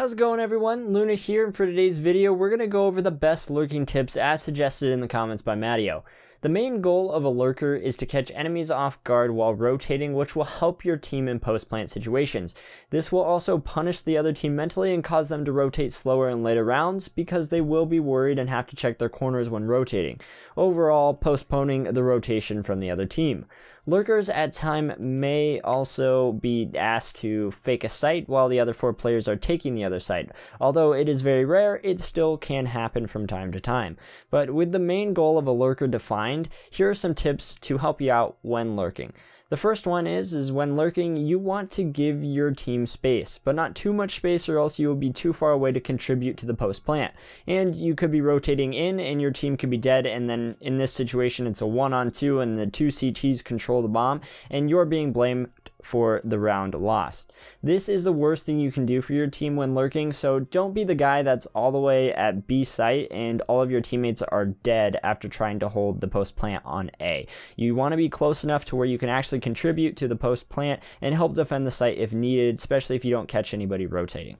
How's it going, everyone? Lunar here, and for today's video we're going to go over the best lurking tips as suggested in the comments by Matteo. The main goal of a lurker is to catch enemies off guard while rotating, which will help your team in post-plant situations. This will also punish the other team mentally and cause them to rotate slower in later rounds because they will be worried and have to check their corners when rotating, overall postponing the rotation from the other team. Lurkers at time may also be asked to fake a site while the other 4 players are taking the other site. Although it is very rare, it still can happen from time to time. But with the main goal of a lurker defined, here are some tips to help you out when lurking. The first one is when lurking, you want to give your team space, but not too much space or else you will be too far away to contribute to the post plant. And you could be rotating in and your team could be dead, and then in this situation it's a 1-on-2 and the 2 CTs control the bomb and you're being blamed for the round lost. This is the worst thing you can do for your team when lurking, so don't be the guy that's all the way at B site and all of your teammates are dead after trying to hold the post plant on A. You want to be close enough to where you can actually contribute to the post plant and help defend the site if needed, especially if you don't catch anybody rotating.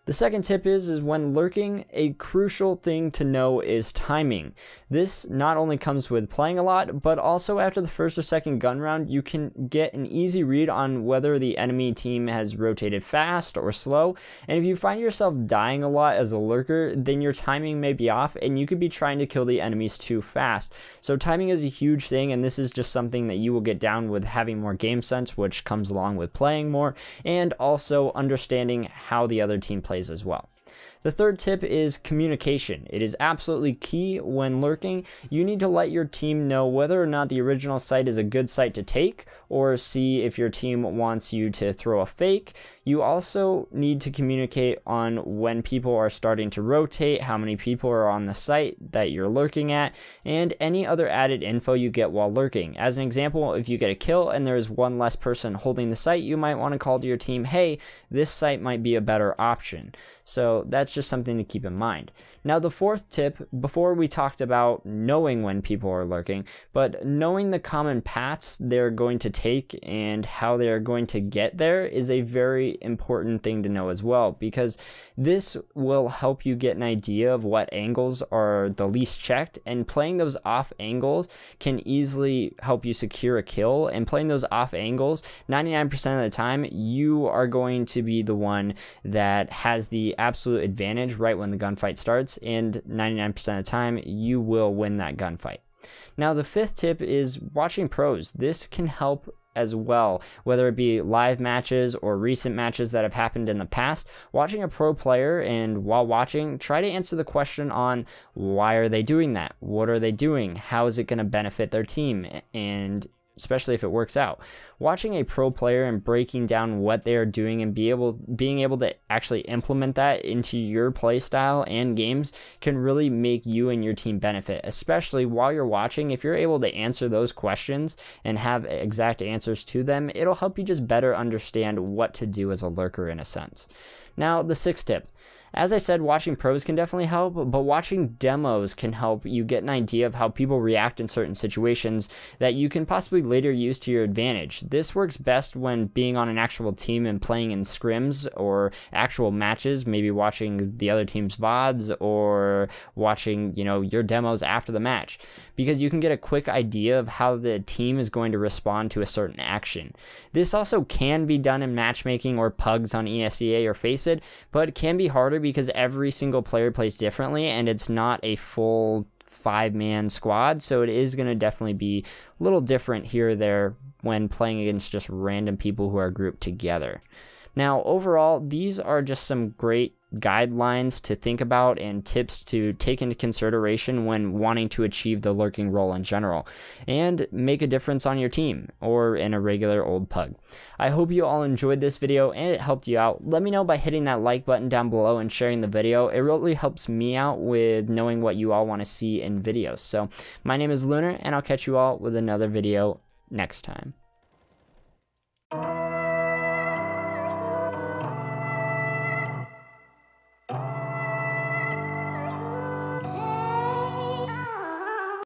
The second tip is when lurking, a crucial thing to know is timing. This not only comes with playing a lot, but also after the first or second gun round, you can get an easy read on whether the enemy team has rotated fast or slow. And if you find yourself dying a lot as a lurker, then your timing may be off and you could be trying to kill the enemies too fast. So timing is a huge thing, and this is just something that you will get down with having more game sense, which comes along with playing more, and also understanding how the other team plays as well. The third tip is communication. It is absolutely key when lurking. You need to let your team know whether or not the original site is a good site to take, or see if your team wants you to throw a fake. You also need to communicate on when people are starting to rotate, how many people are on the site that you're lurking at, and any other added info you get while lurking. As an example, if you get a kill and there's one less person holding the site, you might want to call to your team, hey, this site might be a better option. So that's just something to keep in mind. Now the fourth tip, before we talked about knowing when people are lurking, but knowing the common paths they're going to take and how they're going to get there is a very important thing to know as well, because this will help you get an idea of what angles are the least checked, and playing those off angles can easily help you secure a kill. And playing those off angles, 99% of the time you are going to be the one that has the absolute advantage right when the gunfight starts, and 99% of the time you will win that gunfight. Now the fifth tip is watching pros. This can help as well, whether it be live matches or recent matches that have happened in the past. Watching a pro player, and while watching, try to answer the question on why are they doing that? What are they doing? How is it going to benefit their team? And especially if it works out. Watching a pro player and breaking down what they are doing and being able to actually implement that into your play style and games can really make you and your team benefit, especially while you're watching. If you're able to answer those questions and have exact answers to them, it'll help you just better understand what to do as a lurker in a sense. Now, the sixth tip. As I said, watching pros can definitely help, but watching demos can help you get an idea of how people react in certain situations that you can possibly later use to your advantage. This works best when being on an actual team and playing in scrims or actual matches, maybe watching the other team's VODs or watching, your demos after the match, because you can get a quick idea of how the team is going to respond to a certain action. This also can be done in matchmaking or pugs on ESEA or Faceit, but it can be harder because every single player plays differently and it's not a full 5-man squad, so it is going to definitely be a little different here or there when playing against just random people who are grouped together. Now, overall, these are just some great guidelines to think about and tips to take into consideration when wanting to achieve the lurking role in general and make a difference on your team or in a regular old pug. I hope you all enjoyed this video and it helped you out. Let me know by hitting that like button down below and sharing the video. It really helps me out with knowing what you all want to see in videos. So my name is Lunar, and I'll catch you all with another video next time.